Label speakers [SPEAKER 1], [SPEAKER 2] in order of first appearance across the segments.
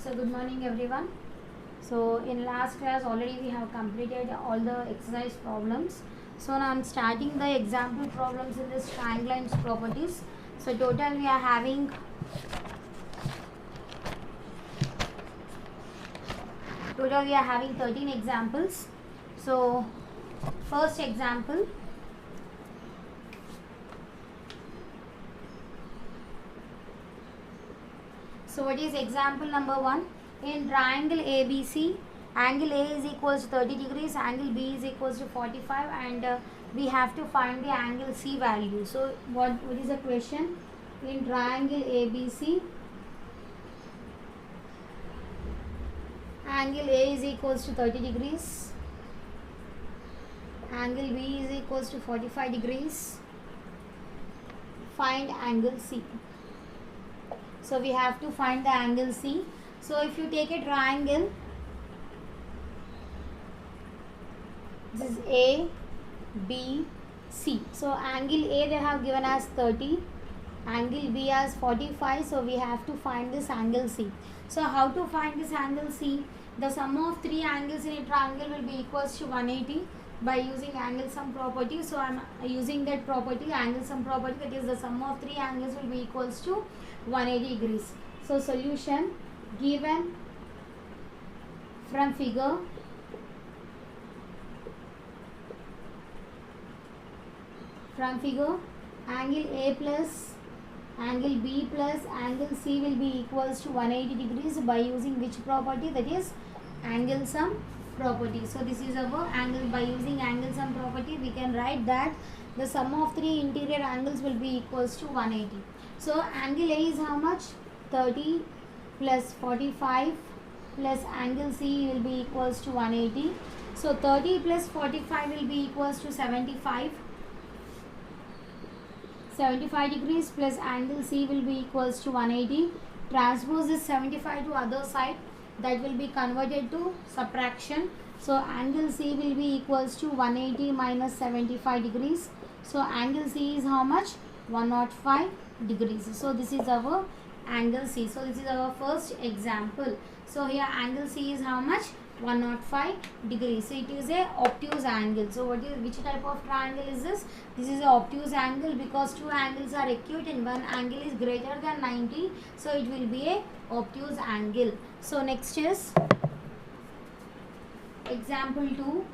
[SPEAKER 1] So good morning everyone. So in last class already we have completed all the exercise problems. So now I'm starting the example problems in this triangle and properties. So total we are having 13 examples. So first example. So what is example number 1? In triangle ABC, angle A is equals to 30 degrees, angle B is equals to 45, and we have to find the angle C value. So what is the question? In triangle ABC, angle A is equals to 30 degrees, angle B is equals to 45 degrees, find angle C. So we have to find the angle C. So if you take a triangle, this is A, B, C. So angle A they have given as 30, angle B as 45. So we have to find this angle C. So how to find this angle C? The sum of three angles in a triangle will be equals to 180 by using angle sum property. So I am using that property, angle sum property, that is the sum of three angles will be equals to 180 degrees. So solution given from figure. Angle A plus angle B plus angle C will be equals to 180 degrees by using which property? That is angle sum property. So this is our angle. By using angle sum property we can write that the sum of three interior angles will be equals to 180. So angle A is how much? 30 plus 45 plus angle C will be equals to 180. So 30 plus 45 will be equals to 75 degrees plus angle C will be equals to 180. Transpose this 75 to other side, that will be converted to subtraction. So angle C will be equals to 180 minus 75 degrees. So angle C is how much? 105 degrees. So this is our angle C. So this is our first example. So here angle C is how much? 105 degrees. So it is a obtuse angle. So which type of triangle is this? This is a obtuse angle because two angles are acute and one angle is greater than 90. So it will be a obtuse angle. So next is example 2.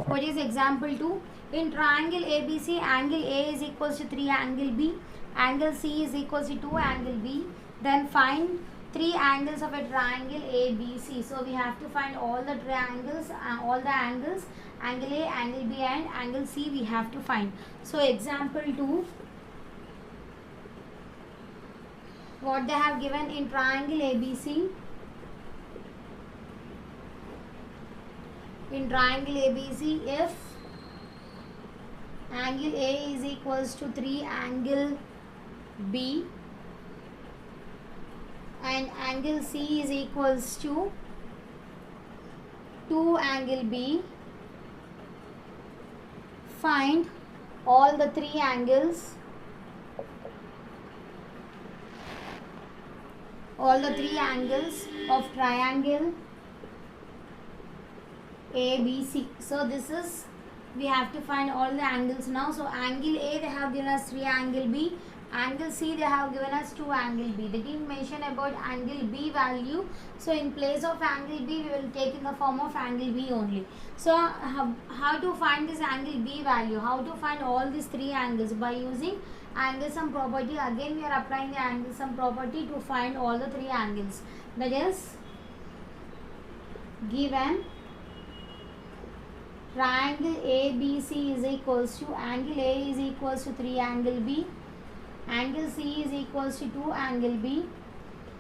[SPEAKER 1] What is example 2? In triangle ABC, angle A is equals to 3 angle B, angle C is equals to 2 angle B. Then find three angles of a triangle ABC. So we have to find all the triangles, all the angles, angle A, angle B and angle C we have to find. So example 2, what they have given in triangle ABC. In triangle ABC, if angle A is equals to 3 angle B and angle C is equals to 2 angle B, find all the three angles, of triangle ABC. So this is, we have to find all the angles now. So angle A they have given us 3 angle B, angle C they have given us 2 angle B. They didn't mention about angle B value. So in place of angle B we will take in the form of angle B only. So how to find this angle B value? How to find all these three angles? By using angle sum property. Again we are applying the angle sum property to find all the three angles. That is given triangle ABC is equals to angle A is equals to 3 angle B, angle C is equals to 2 angle B,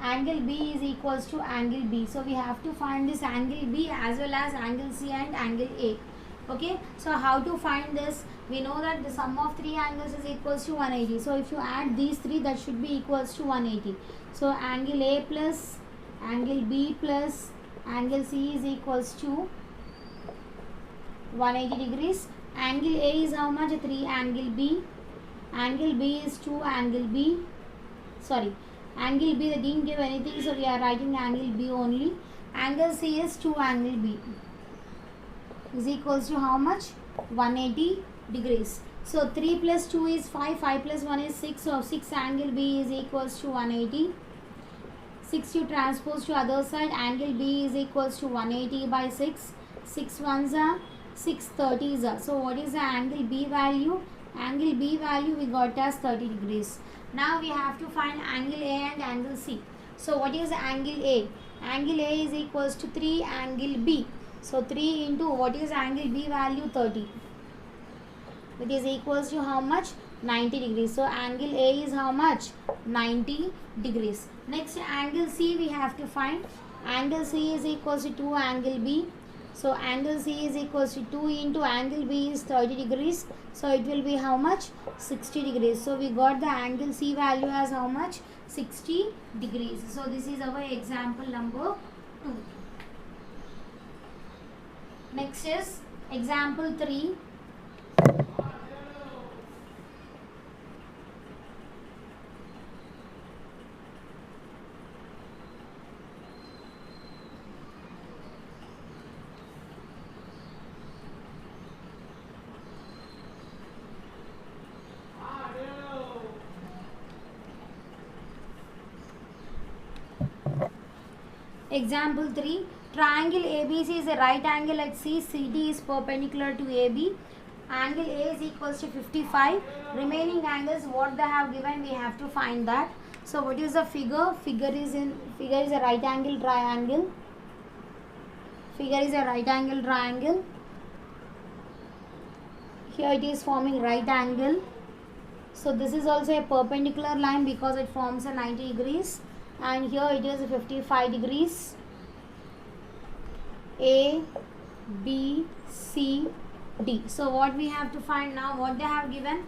[SPEAKER 1] angle B is equals to angle B. So we have to find this angle B as well as angle C and angle A. Okay, so how to find this? We know that the sum of three angles is equals to 180. So if you add these three, that should be equals to 180. So angle A plus angle B plus angle C is equals to 180 degrees. Angle A is how much? 3. Angle B. Angle B is 2. Angle B. Sorry. Angle B, they didn't give anything, so we are writing angle B only. Angle C is 2. Angle B is equals to how much? 180 degrees. So 3 plus 2 is 5. 5 plus 1 is 6. So 6 angle B is equals to 180. 6 you transpose to other side. Angle B is equals to 180 by 6. 6 ones are 6 30s are. So what is the angle B value? Angle B value we got as 30 degrees. Now we have to find angle A and angle C. So what is angle A? Angle A is equals to 3 angle B. So 3 into what is angle B value? 30. It is equals to how much? 90 degrees. So angle A is how much? 90 degrees. Next angle C we have to find. Angle C is equals to 2 angle B. So angle C is equals to 2 into angle B is 30 degrees. So it will be how much? 60 degrees. So we got the angle C value as how much? 60 degrees. So this is our example number 2. Next is example 3. Example 3. Triangle ABC is a right angle at C. CD is perpendicular to AB. Angle A is equals to 55. Remaining angles what they have given, we have to find that. So what is the figure? Figure is a right angle triangle. Figure is a right angle triangle. Here it is forming right angle. So this is also a perpendicular line because it forms a 90 degrees. And here it is 55 degrees. A, B, C, D. So what we have to find now, what they have given,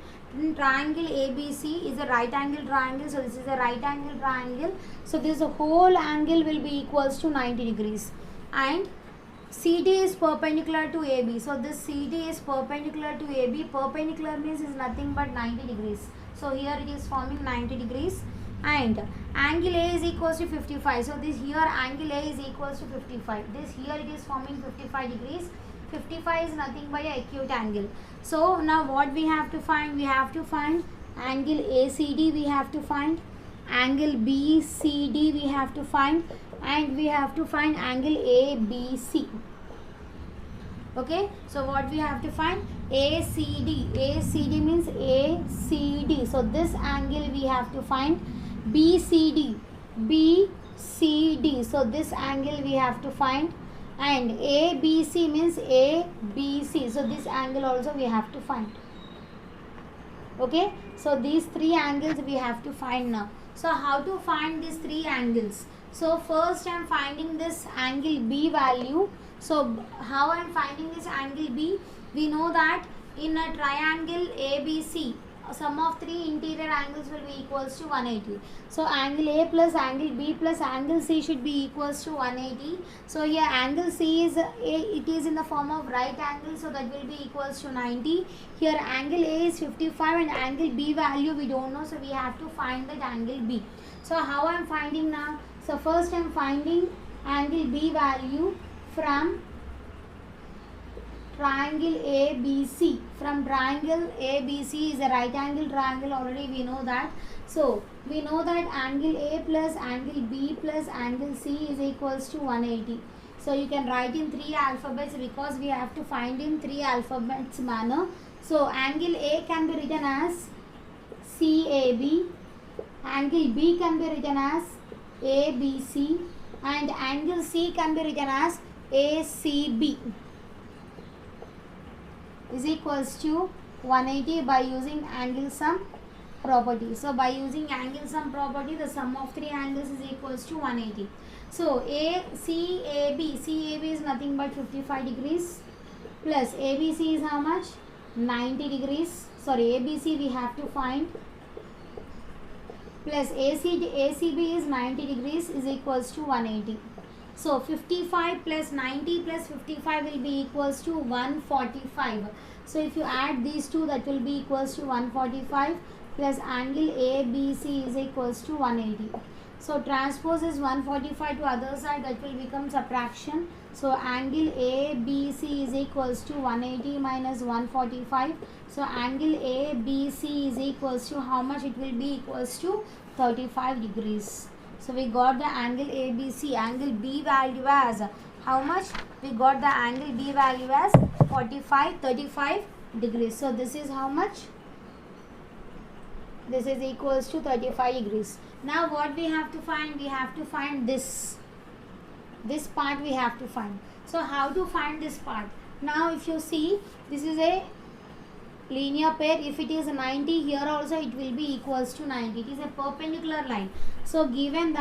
[SPEAKER 1] triangle ABC is a right angle triangle. So this is a right angle triangle. So this whole angle will be equals to 90 degrees. And CD is perpendicular to AB. So this CD is perpendicular to AB. Perpendicular means is nothing but 90 degrees. So here it is forming 90 degrees. And angle A is equals to 55. So this here angle A is equals to 55. This here it is forming 55 degrees. 55 is nothing but an acute angle. So now what we have to find? We have to find angle ACD, we have to find angle BCD, we have to find, and we have to find angle ABC. Okay, so what we have to find? ACD. ACD means ACD. So this angle we have to find. BCD. BCD. So this angle we have to find. And ABC means ABC. So this angle also we have to find. Okay, so these three angles we have to find now. So how to find these three angles? So first I am finding this angle B value. So how I am finding this angle B? We know that in a triangle ABC, sum of three interior angles will be equals to 180. So angle A plus angle B plus angle C should be equals to 180. So here angle C is it is in the form of right angle, so that will be equals to 90. Here angle A is 55 and angle B value we don't know, so we have to find that angle B. So how I am finding now? So first I am finding angle B value from triangle ABC. From triangle ABC is a right angle triangle, already we know that. So we know that angle A plus angle B plus angle C is equals to 180. So you can write in three alphabets because we have to find in three alphabets manner. So angle A can be written as CAB, angle B can be written as ABC, and angle C can be written as ACB is equals to 180 by using angle sum property. So by using angle sum property, the sum of three angles is equals to 180. So CAB is nothing but 55 degrees plus ABC is how much? 90 degrees. Sorry, ABC we have to find plus ACB is 90 degrees is equals to 180. So 55 plus 90 plus 55 will be equals to 145. So if you add these two, that will be equals to 145 plus angle ABC is equals to 180. So transpose is 145 to other side, that will become subtraction. So angle ABC is equals to 180 minus 145. So angle ABC is equals to how much? It will be equals to 35 degrees. So we got the angle ABC. Angle B value as how much? We got the angle B value as 35 degrees. So this is how much? This is equals to 35 degrees. Now what we have to find? We have to find this part we have to find. So how to find this part? Now if you see, this is a linear pair. If it is 90, here also it will be equals to 90. It is a perpendicular line. So given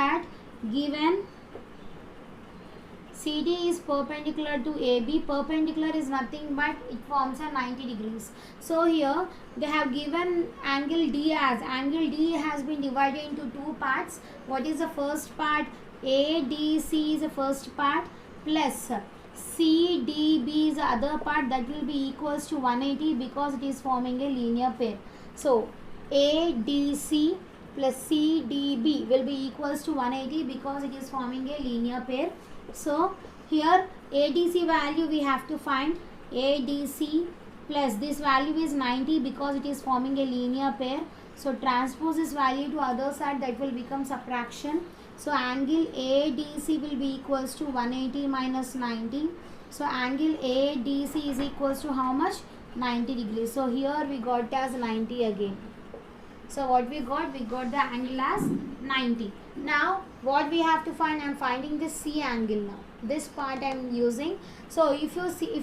[SPEAKER 1] CD is perpendicular to AB, perpendicular is nothing but it forms a 90 degrees. So here they have given angle D as, angle D has been divided into two parts. What is the first part? ADC is the first part plus CDB is the other part, that will be equals to 180 because it is forming a linear pair. So ADC plus CDB will be equals to 180 because it is forming a linear pair. So here ADC value we have to find. ADC plus this value is 90 because it is forming a linear pair. So transpose this value to other side, that will become subtraction. So angle ADC will be equals to 180 minus 90. So angle ADC is equals to how much? 90 degrees. So here we got as 90 again. So what we got? We got the angle as 90. Now what we have to find? I am finding this C angle now. This part I am using. So if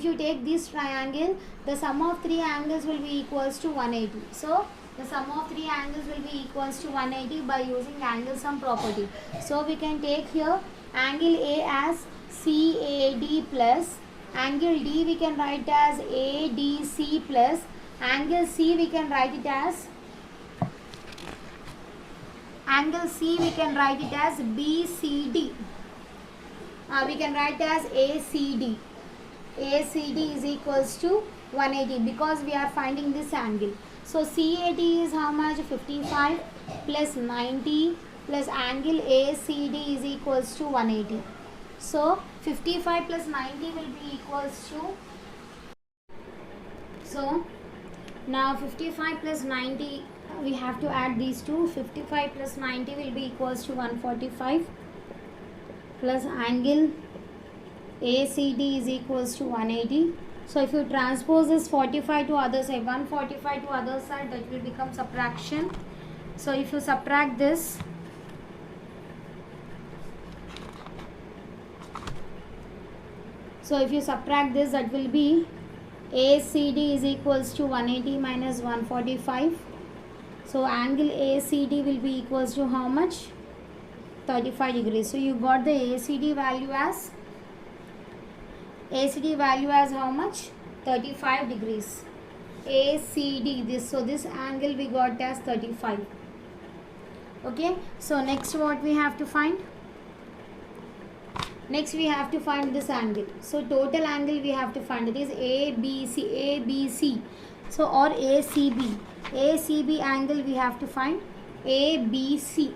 [SPEAKER 1] you take this triangle, the sum of three angles will be equals to 180. So the sum of three angles will be equals to 180 by using angle sum property. So we can take here angle A as CAD plus angle D we can write as ADC plus angle C we can write it as BCD. We can write as ACD. ACD is equals to 180 because we are finding this angle. So CAD is how much? 55 plus 90 plus angle ACD is equals to 180. So 55 plus 90 will be equals to, so now 55 plus 90 we have to add these two. 55 plus 90 will be equals to 145 plus angle ACD is equals to 180. So if you transpose this 45 to other side, 145 to other side, that will become subtraction. So if you subtract this, that will be ACD is equals to 180 minus 145. So angle ACD will be equals to how much? 35 degrees. So you got the ACD value as how much? 35 degrees. ACD, this angle we got as 35. Okay, so next what we have to find? Next we have to find this angle. So total angle we have to find, it is ABC. So or ACB angle we have to find ABC.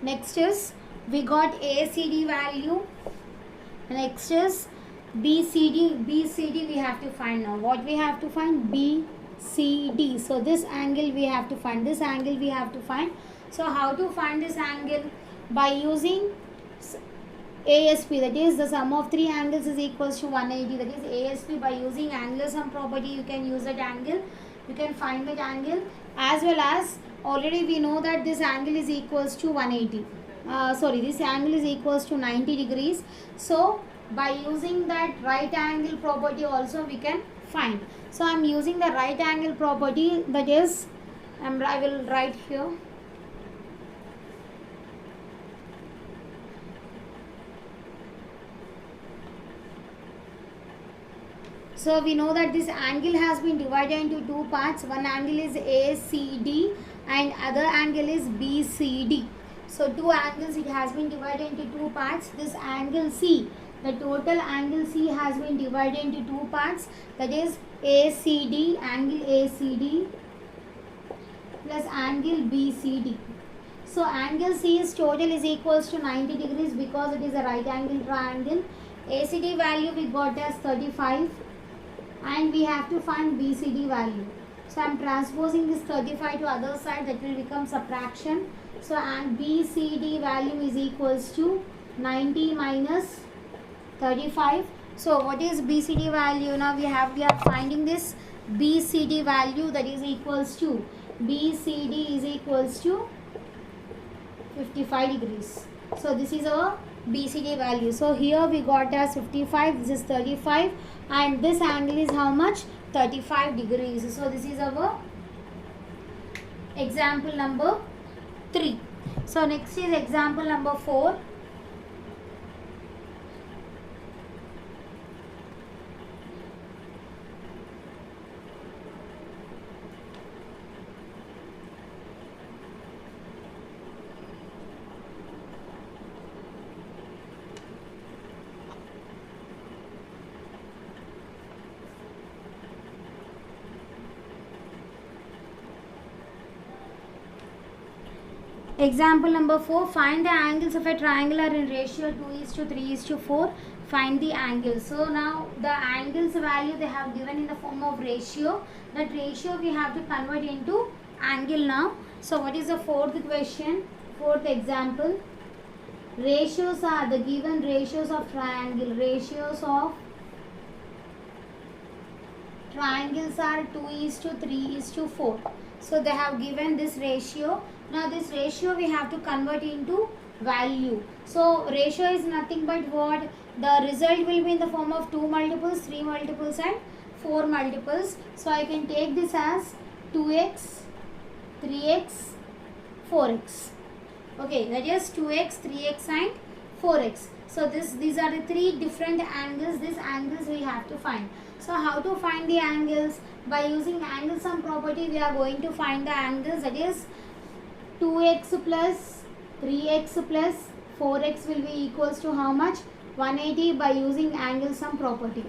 [SPEAKER 1] Next is we got ACD value. Next is BCD we have to find now. What we have to find? BCD. So this angle we have to find. So how to find this angle? By using ASP, that is the sum of three angles is equals to 180. That is ASP. By using angle sum property, you can use that angle. You can find that angle, as well as already we know that this angle is equals to 180. This angle is equals to 90 degrees. So by using that right angle property also we can find. So I am using the right angle property, that is I will write here. So we know that this angle has been divided into two parts. One angle is ACD and other angle is BCD. So two angles, it has been divided into two parts. This angle C, the total angle C has been divided into two parts, that is ACD, angle ACD plus angle BCD. So angle C is total is equals to 90 degrees because it is a right angle triangle. ACD value we got as 35 and we have to find BCD value. So I am transposing this 35 to other side, that will become subtraction. So and BCD value is equals to 90 minus 35. So what is BCD value? Now we are finding this BCD value, that is equals to BCD is equals to 55 degrees. So this is our BCD value. So here we got as 55, this is 35 and this angle is how much? 35 degrees. So this is our example number 3. So next is example number 4. Example number 4, find the angles of a triangle are in ratio 2:3:4. Find the angles. So now the angles value they have given in the form of ratio. That ratio we have to convert into angle now. So what is the fourth question? Fourth example. Ratios are the given ratios of triangle. Ratios of triangles are 2:3:4. So they have given this ratio. Now this ratio we have to convert into value. So ratio is nothing but what? The result will be in the form of 2 multiples, 3 multiples and 4 multiples. So I can take this as 2x, 3x, 4x. Okay, that is 2x, 3x and 4x. So these are the three different angles. These angles we have to find. So how to find the angles? By using angle sum property we are going to find the angles, that is 2x plus 3x plus 4x will be equals to how much? 180 by using angle sum property.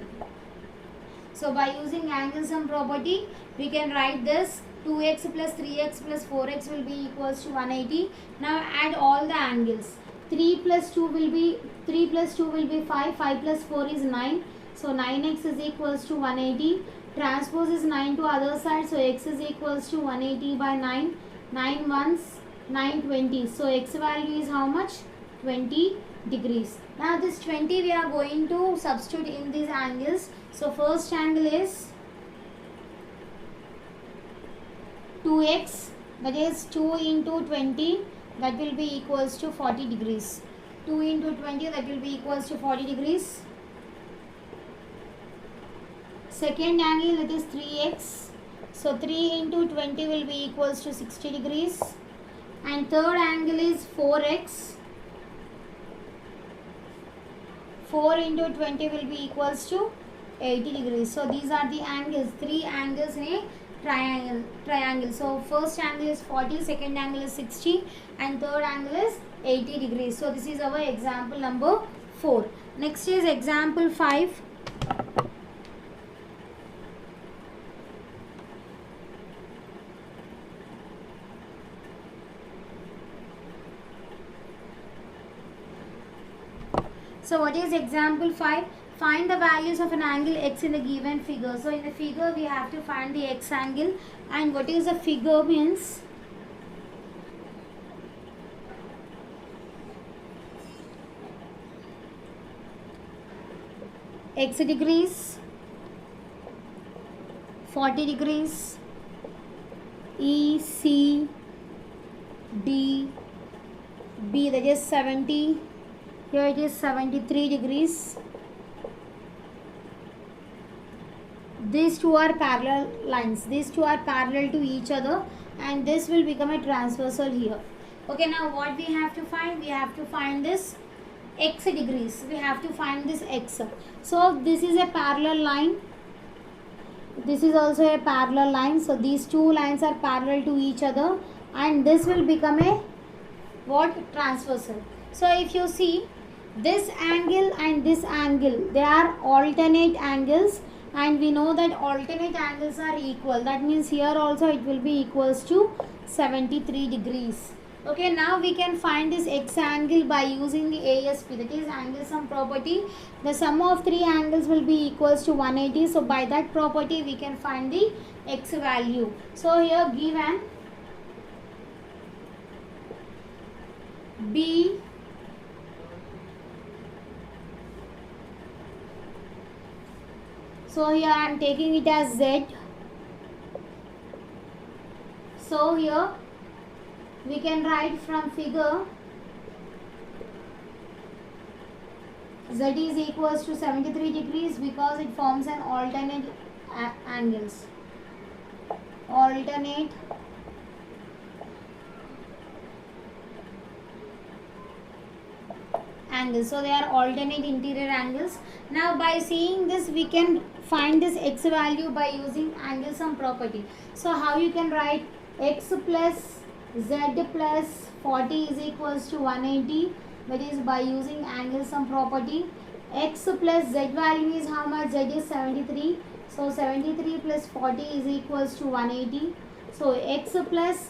[SPEAKER 1] So by using angle sum property we can write this 2x plus 3x plus 4x will be equals to 180. Now add all the angles. 3 plus 2 will be 5, 5 plus 4 is 9. So 9x is equals to 180. Transpose is 9 to other side, so x is equals to 180 by 9. 9 ones 920. So x value is how much? 20 degrees. Now this 20 we are going to substitute in these angles. So first angle is 2x, that is 2 into 20, that will be equals to 40 degrees. 2 into 20, that will be equals to 40 degrees. Second angle, that is 3x. So 3 into 20 will be equals to 60 degrees. And third angle is 4x. 4 into 20 will be equals to 80 degrees. So these are the angles, three angles in a triangle. So first angle is 40, second angle is 60 and third angle is 80 degrees. So this is our example number 4. Next is example 5. So what is example 5? Find the values of an angle x in the given figure. So in the figure we have to find the x angle, and what is the figure means? X degrees, 40 degrees, E, C, D, B, that is 70. Here it is 73 degrees. These two are parallel lines. These two are parallel to each other, and this will become a transversal here. Okay, now what we have to find? We have to find this x degrees. We have to find this x. So this is a parallel line. This is also a parallel line. So these two lines are parallel to each other. and this will become a what? Transversal. So if you see this angle and this angle, they are alternate angles, and we know that alternate angles are equal. That means here also it will be equals to 73 degrees. Okay, now we can find this x angle by using the ASP, that is angle sum property. The sum of three angles will be equals to 180. So by that property we can find the x value. So here given B so here I am taking it as Z. So here we can write from figure Z is equals to 73 degrees because it forms an alternate angles. Alternate angles. So they are alternate interior angles. Now by seeing this we can find this x value by using angle sum property. So how you can write x plus z plus 40 is equals to 180, that is by using angle sum property. X plus z value is how much? Z is 73. So 73 plus 40 is equals to 180. So x plus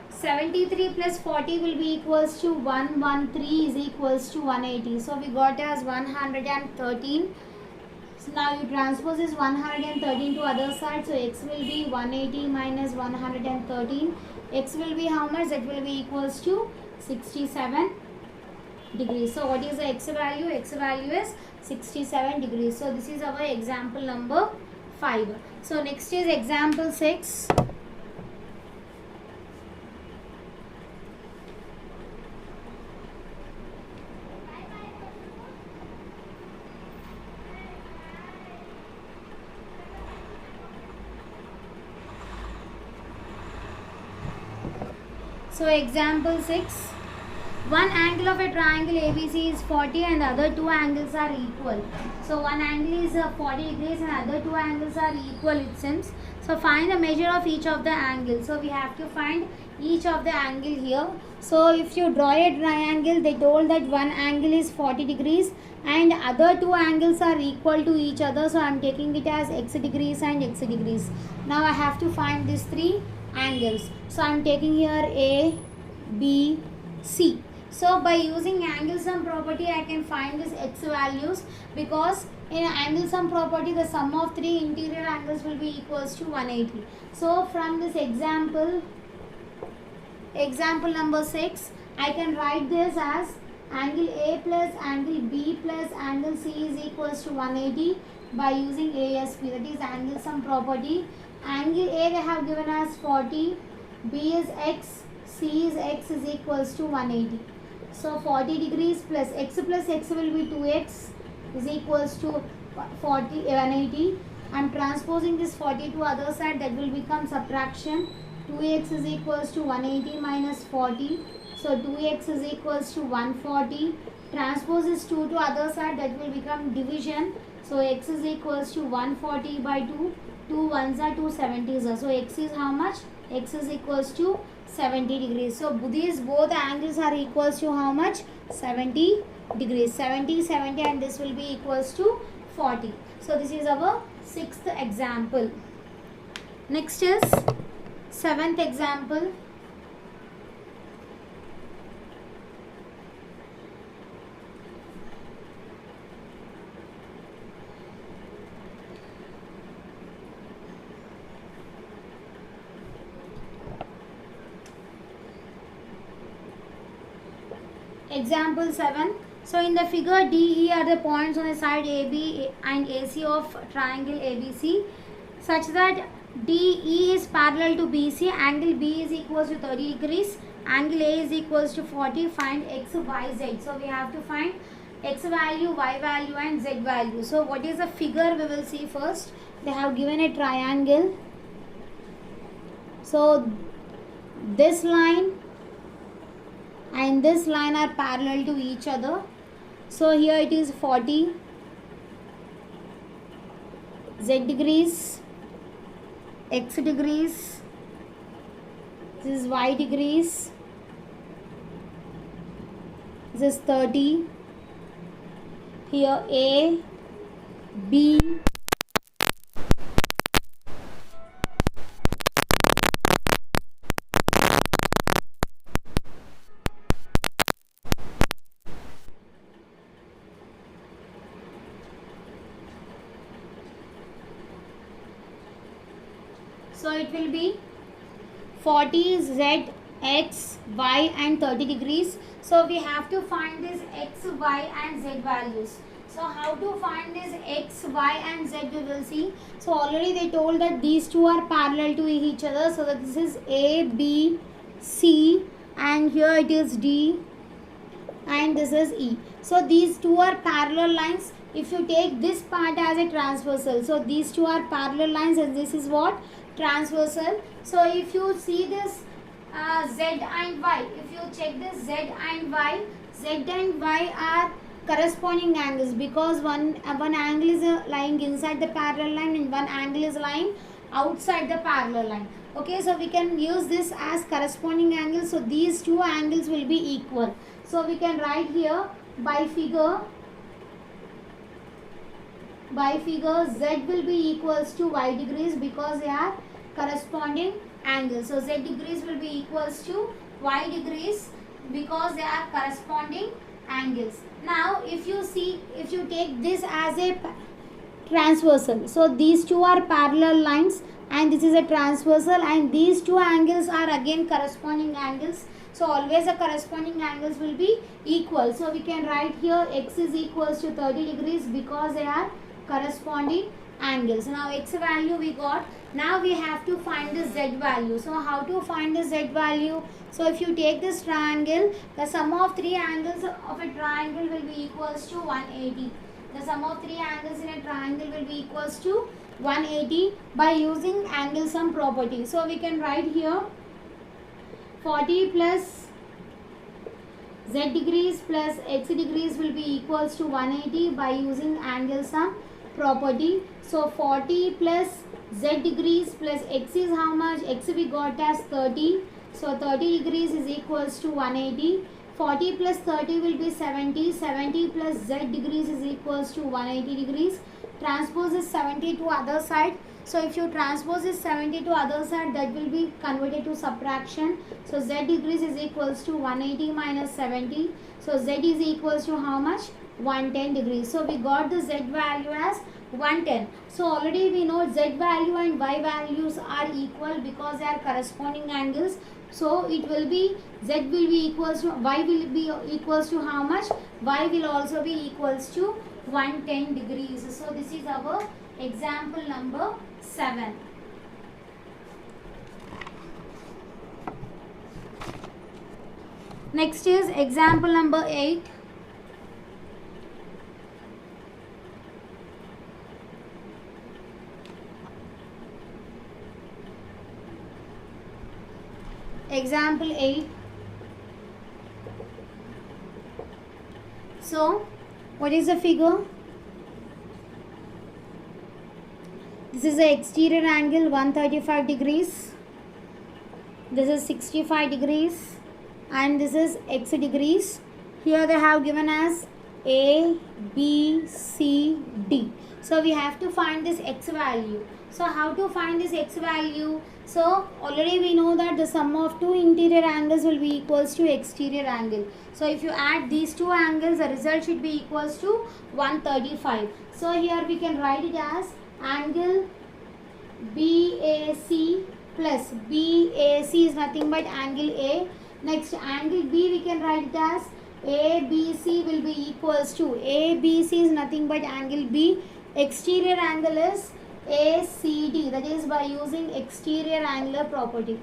[SPEAKER 1] 73 plus 40 will be equals to 113 is equals to 180. So we got as 113. So now you transpose this 113 to other side. So x will be 180 minus 113. X will be how much? That will be equals to 67 degrees. So what is the x value? X value is 67 degrees. So this is our example number 5. So next is example 6. So example 6. One angle of a triangle ABC is 40 and other two angles are equal. So one angle is 40 degrees and other two angles are equal, it seems. So find the measure of each of the angles. So we have to find each of the angle here. So if you draw a triangle, they told that one angle is 40 degrees and other two angles are equal to each other. So I am taking it as x degrees and x degrees. Now I have to find these three angles. So I am taking here A, B, C. So by using angle sum property I can find this x values, because in angle sum property the sum of three interior angles will be equals to 180. So from this example number 6, I can write this as angle A plus angle B plus angle C is equals to 180 by using ASP, that is angle sum property. Angle A they have given as 40, B is x, C is x is equals to 180. So 40 degrees plus x will be 2x is equals to 180. I am transposing this 40 to other side, that will become subtraction. 2x is equals to 180 minus 40. So 2x is equals to 140. Transpose this 2 to other side, that will become division. So x is equals to 140 by 2. 2 1s are 2 70s. So x is how much? X is equals to 70 degrees. So these both angles are equals to how much? 70 degrees. 70, 70 and this will be equals to 40. So this is our 6th example. Next is 7th example. Example 7. So in the figure DE are the points on the side AB and AC of triangle ABC such that DE is parallel to BC. Angle B is equals to 30 degrees. Angle A is equals to 40. Find x, y, z. So we have to find x value, y value and z value. So what is the figure we will see first. They have given a triangle. So this line and this line are parallel to each other. So here it is 40 z degrees, x degrees, This is y degrees. This is 30. Here A, B, so it will be 40 z, x, y and 30 degrees. So we have to find this x, y and z values. So how to find this x, y and z we will see. So already they told that these two are parallel to each other. So that this is A, B, C and here it is D and this is E. So these two are parallel lines. If you take this part as a transversal, so these two are parallel lines and this is what? Transversal. So if you see this z and y, if you check this z and y are corresponding angles because one angle is lying inside the parallel line and one angle is lying outside the parallel line. Okay, so we can use this as corresponding angles. So these two angles will be equal. So we can write here by figure z will be equals to y degrees because they are corresponding angles. So z degrees will be equals to y degrees because they are corresponding angles. Now if you take this as a transversal, so these two are parallel lines and this is a transversal and these two angles are again corresponding angles. So always the corresponding angles will be equal. So we can write here x is equals to 30 degrees because they are corresponding angles. Now x value we got. Now we have to find the z value. So how to find the z value? So if you take this triangle, the sum of three angles of a triangle will be equals to 180. The sum of three angles in a triangle will be equals to 180 by using angle sum property. So we can write here 40 plus z degrees plus x degrees will be equals to 180 by using angle sum property. So 40 plus z degrees plus x is how much? X we got as 30. So 30 degrees is equals to 180. 40 plus 30 will be 70. 70 plus z degrees is equals to 180 degrees. Transpose is 70 to other side. So if you transpose this 70 to other side, that will be converted to subtraction. So z degrees is equals to 180 minus 70. So z is equals to how much? 110 degrees. So we got the z value as 110. So already we know z value and y values are equal because they are corresponding angles. So it will be z will be equals to y will be equals to how much? Y will also be equals to 110 degrees. So this is our example number 7. Next is example number 8. Example 8. So what is the figure? This is the exterior angle 135 degrees. This is 65 degrees and this is x degrees. Here they have given as A, B, C, D. So we have to find this x value. So how to find this x value? So already we know that the sum of two interior angles will be equals to exterior angle. So if you add these two angles, the result should be equals to 135. So here we can write it as angle BAC plus BAC is nothing but angle A. Next angle B we can write it as ABC will be equals to ABC is nothing but angle B. Exterior angle is ACD, that is by using exterior angular property.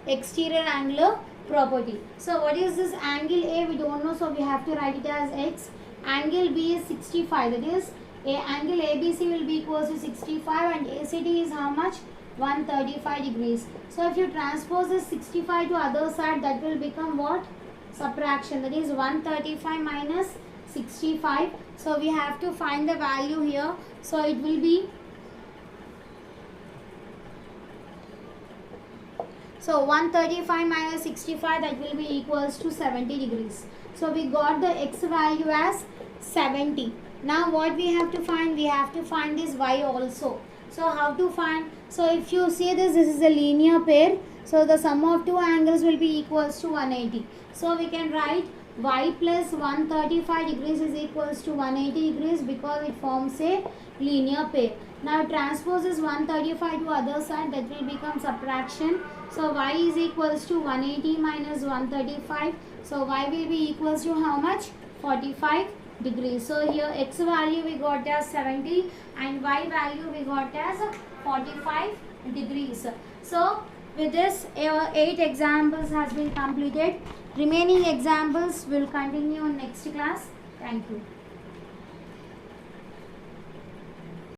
[SPEAKER 1] Exterior angular property. So what is this angle A? We don't know, so we have to write it as x. Angle B is 65, that is angle ABC will be equals to 65 and ACD is how much? 135 degrees. So if you transpose this 65 to other side, that will become what? Subtraction, that is 135 minus 65. So we have to find the value here. So it will be, so 135 minus 65, that will be equals to 70 degrees. So we got the x value as 70. Now what we have to find? We have to find this y also. So how to find? So if you see this is a linear pair. So the sum of two angles will be equals to 180. So we can write y plus 135 degrees is equals to 180 degrees because it forms a linear pair. Now transpose is 135 to other side, that will become subtraction. So y is equals to 180 minus 135. So y will be equals to how much? 45 degrees. So here x value we got as 70 and y value we got as 45 degrees. So with this 8 examples has been completed. Remaining examples will continue in next class. Thank you.